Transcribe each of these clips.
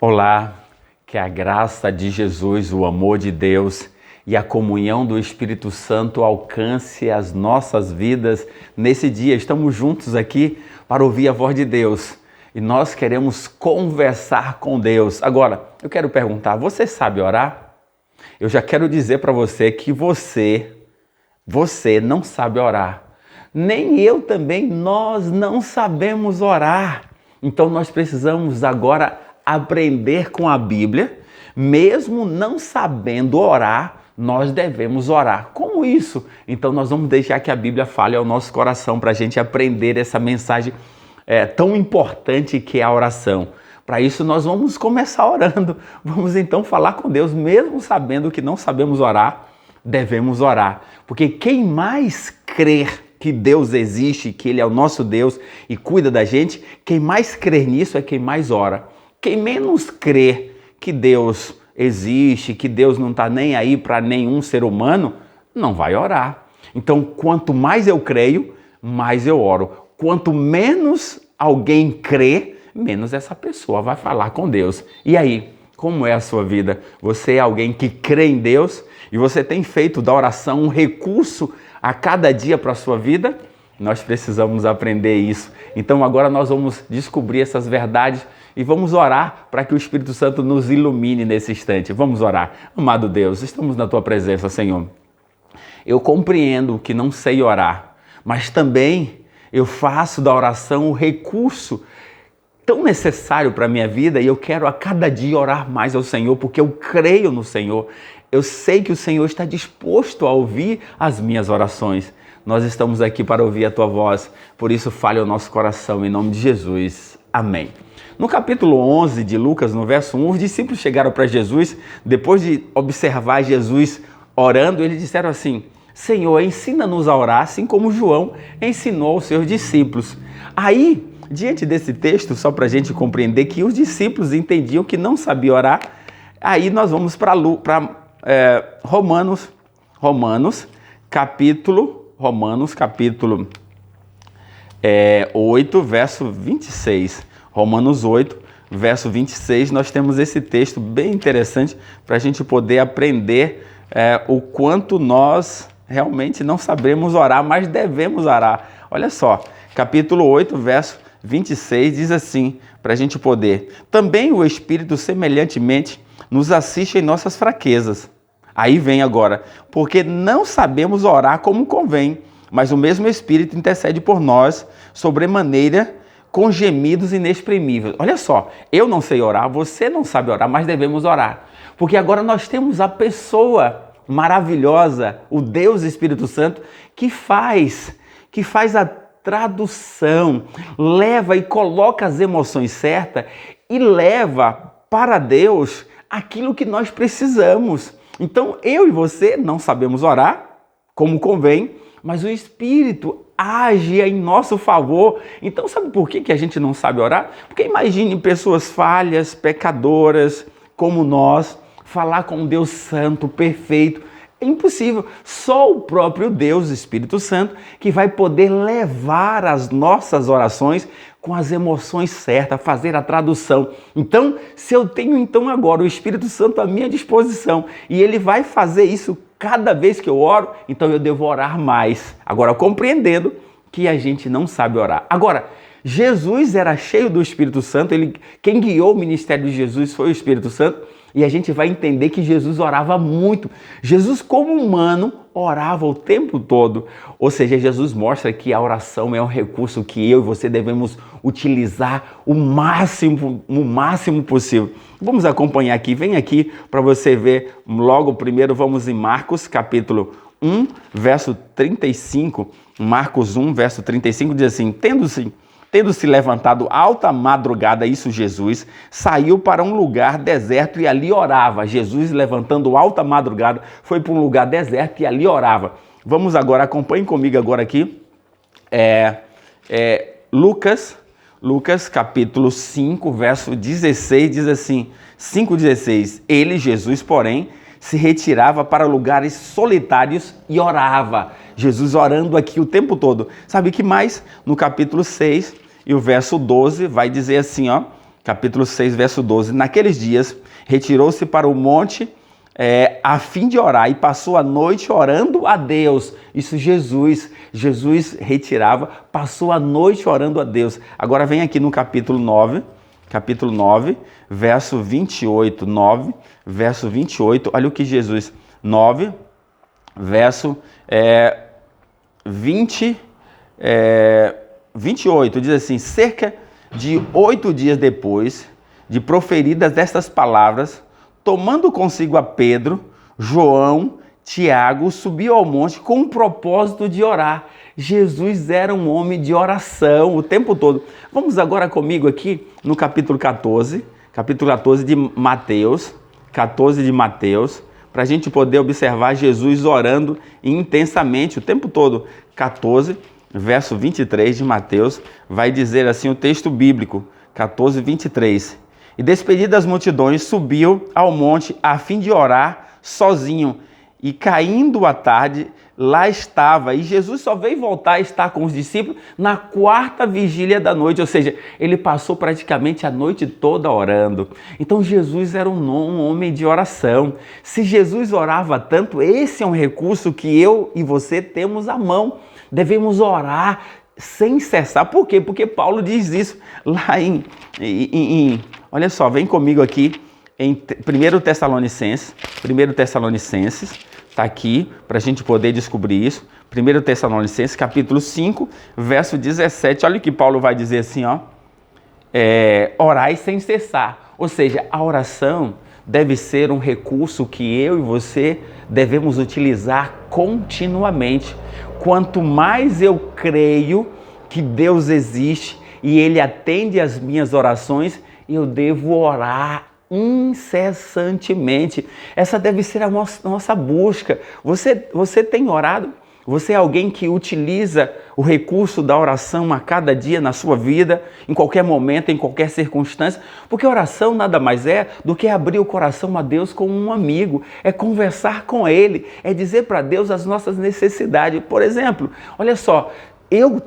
Olá, que a graça de Jesus, o amor de Deus e a comunhão do Espírito Santo alcance as nossas vidas nesse dia. Estamos juntos aqui para ouvir a voz de Deus e nós queremos conversar com Deus. Agora, eu quero perguntar, você sabe orar? Eu já quero dizer para você que você não sabe orar. Nem eu também, nós não sabemos orar. Então nós precisamos agora aprender com a Bíblia, mesmo não sabendo orar, nós devemos orar. Como isso? Então nós vamos deixar que a Bíblia fale ao nosso coração para a gente aprender essa mensagem tão importante que é a oração. Para isso nós vamos começar orando. Vamos então falar com Deus, mesmo sabendo que não sabemos orar, devemos orar. Porque quem mais crer que Deus existe, que Ele é o nosso Deus e cuida da gente, quem mais crer nisso é quem mais ora. Quem menos crê que Deus existe, que Deus não está nem aí para nenhum ser humano, não vai orar. Então, quanto mais eu creio, mais eu oro. Quanto menos alguém crê, menos essa pessoa vai falar com Deus. E aí, como é a sua vida? Você é alguém que crê em Deus e você tem feito da oração um recurso a cada dia para a sua vida? Nós precisamos aprender isso. Então agora nós vamos descobrir essas verdades e vamos orar para que o Espírito Santo nos ilumine nesse instante. Vamos orar. Amado Deus, estamos na Tua presença, Senhor. Eu compreendo que não sei orar, mas também eu faço da oração um recurso tão necessário para a minha vida e eu quero a cada dia orar mais ao Senhor, porque eu creio no Senhor. Eu sei que o Senhor está disposto a ouvir as minhas orações. Nós estamos aqui para ouvir a Tua voz, por isso fale ao nosso coração, em nome de Jesus. Amém. No capítulo 11 de Lucas, no verso 1, os discípulos chegaram para Jesus, depois de observar Jesus orando, eles disseram assim: Senhor, ensina-nos a orar, assim como João ensinou aos seus discípulos. Aí, diante desse texto, só para a gente compreender que os discípulos entendiam que não sabiam orar, aí nós vamos para Romanos capítulo 8, verso 26. Romanos 8, verso 26, nós temos esse texto bem interessante para a gente poder aprender o quanto nós realmente não sabemos orar, mas devemos orar. Olha só, capítulo 8, verso 26 diz assim, para a gente poder: também o Espírito semelhantemente nos assiste em nossas fraquezas. Aí vem agora, porque não sabemos orar como convém, mas o mesmo Espírito intercede por nós sobremaneira com gemidos inexprimíveis. Olha só, eu não sei orar, você não sabe orar, mas devemos orar. Porque agora nós temos a pessoa maravilhosa, o Deus Espírito Santo, que faz a tradução, leva e coloca as emoções certas e leva para Deus aquilo que nós precisamos. Então, eu e você não sabemos orar como convém, mas o Espírito age em nosso favor. Então, sabe por que a gente não sabe orar? Porque imagine pessoas falhas, pecadoras, como nós, falar com um Deus santo, perfeito. É impossível. Só o próprio Deus, Espírito Santo, que vai poder levar as nossas orações com as emoções certas, fazer a tradução. Então, se eu tenho agora o Espírito Santo à minha disposição e ele vai fazer isso cada vez que eu oro, então eu devo orar mais. Agora, compreendendo que a gente não sabe orar. Agora, Jesus era cheio do Espírito Santo, quem guiou o ministério de Jesus foi o Espírito Santo, e a gente vai entender que Jesus orava muito. Jesus, como humano, orava o tempo todo. Ou seja, Jesus mostra que a oração é um recurso que eu e você devemos utilizar o máximo possível. Vamos acompanhar aqui, vem aqui para você ver. Logo, primeiro vamos em Marcos, capítulo 1, verso 35. Marcos 1, verso 35 diz assim: Tendo-se levantado alta madrugada, isso Jesus, saiu para um lugar deserto e ali orava. Jesus, levantando alta madrugada, foi para um lugar deserto e ali orava. Vamos agora, acompanhe comigo agora aqui, Lucas capítulo 5, verso 16, diz assim, 5,16, ele, Jesus, porém, se retirava para lugares solitários e orava. Jesus orando aqui o tempo todo. Sabe o que mais? No capítulo 6, e o verso 12 vai dizer assim, ó, capítulo 6, verso 12. Naqueles dias, retirou-se para o monte a fim de orar e passou a noite orando a Deus. Isso Jesus retirava, passou a noite orando a Deus. Agora vem aqui no capítulo 9, verso 28, 9, verso 28, olha o que Jesus, 9, verso 28, diz assim: cerca de 8 dias depois de proferidas estas palavras, tomando consigo a Pedro, João, Tiago, subiu ao monte com o propósito de orar. Jesus era um homem de oração o tempo todo. Vamos agora comigo aqui no capítulo 14 de Mateus, para a gente poder observar Jesus orando intensamente o tempo todo. 14, verso 23 de Mateus, vai dizer assim o texto bíblico, 14, 23. E despedido das multidões, subiu ao monte a fim de orar sozinho. E caindo a tarde, lá estava. E Jesus só veio voltar a estar com os discípulos na 4ª vigília da noite. Ou seja, ele passou praticamente a noite toda orando. Então Jesus era um homem de oração. Se Jesus orava tanto, esse é um recurso que eu e você temos à mão. Devemos orar sem cessar. Por quê? Porque Paulo diz isso lá olha só, vem comigo aqui em 1 Tessalonicenses, está aqui para a gente poder descobrir isso. 1 Tessalonicenses, capítulo 5, verso 17, olha o que Paulo vai dizer assim, ó. Orai sem cessar. Ou seja, a oração deve ser um recurso que eu e você devemos utilizar continuamente. Quanto mais eu creio que Deus existe e Ele atende às minhas orações, eu devo orar incessantemente. Essa deve ser a nossa busca. Você tem orado? Você é alguém que utiliza o recurso da oração a cada dia na sua vida, em qualquer momento, em qualquer circunstância? Porque oração nada mais é do que abrir o coração a Deus como um amigo, é conversar com Ele, é dizer para Deus as nossas necessidades. Por exemplo, olha só, eu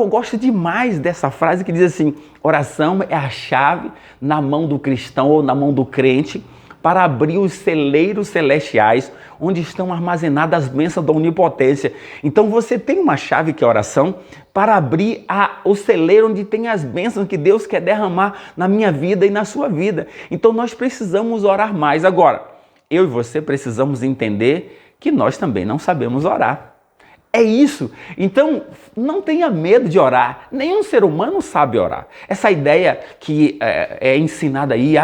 gosto demais dessa frase que diz assim: oração é a chave na mão do cristão ou na mão do crente para abrir os celeiros celestiais onde estão armazenadas as bênçãos da onipotência. Então você tem uma chave que é a oração para abrir o celeiro onde tem as bênçãos que Deus quer derramar na minha vida e na sua vida. Então nós precisamos orar mais. Agora, eu e você precisamos entender que nós também não sabemos orar. É isso. Então, não tenha medo de orar. Nenhum ser humano sabe orar. Essa ideia que é ensinada aí,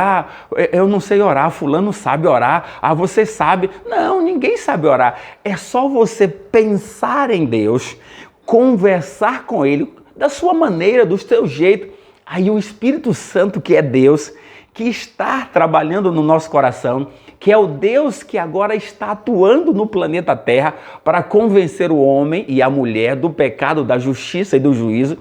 eu não sei orar, fulano sabe orar, você sabe. Não, ninguém sabe orar. É só você pensar em Deus, conversar com Ele da sua maneira, do seu jeito. Aí o Espírito Santo, que é Deus, que está trabalhando no nosso coração, que é o Deus que agora está atuando no planeta Terra para convencer o homem e a mulher do pecado, da justiça e do juízo.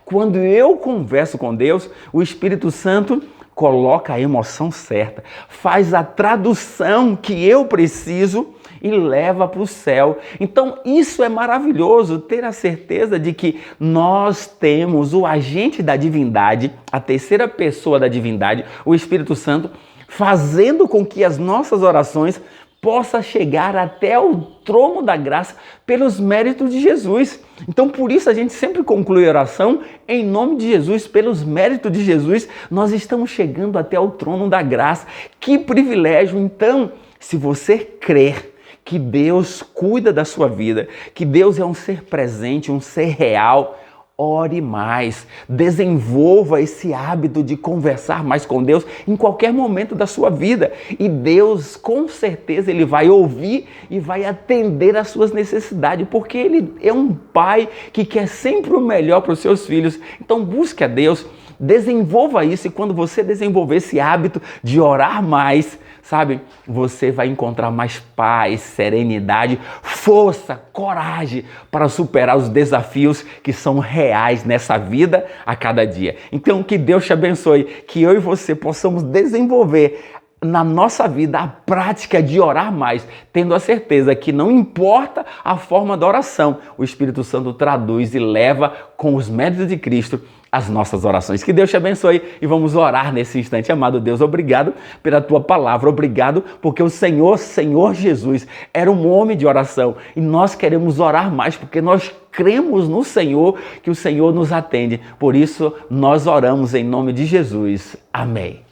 Quando eu converso com Deus, o Espírito Santo coloca a emoção certa, faz a tradução que eu preciso e leva para o céu. Então isso é maravilhoso, ter a certeza de que nós temos o agente da divindade, a terceira pessoa da divindade, o Espírito Santo, fazendo com que as nossas orações possam chegar até o trono da graça pelos méritos de Jesus. Então, por isso a gente sempre conclui a oração em nome de Jesus, pelos méritos de Jesus, nós estamos chegando até o trono da graça. Que privilégio! Então, se você crer que Deus cuida da sua vida, que Deus é um ser presente, um ser real, ore mais, desenvolva esse hábito de conversar mais com Deus em qualquer momento da sua vida. E Deus, com certeza, Ele vai ouvir e vai atender às suas necessidades, porque Ele é um pai que quer sempre o melhor para os seus filhos. Então busque a Deus, desenvolva isso, e quando você desenvolver esse hábito de orar mais, sabe, você vai encontrar mais paz, serenidade, força, coragem para superar os desafios que são reais nessa vida a cada dia. Então, que Deus te abençoe, que eu e você possamos desenvolver na nossa vida a prática de orar mais, tendo a certeza que não importa a forma da oração, o Espírito Santo traduz e leva com os méritos de Cristo as nossas orações. Que Deus te abençoe e vamos orar nesse instante. Amado Deus, obrigado pela tua palavra, obrigado porque o Senhor Jesus, era um homem de oração e nós queremos orar mais porque nós cremos no Senhor, que o Senhor nos atende. Por isso, nós oramos em nome de Jesus. Amém.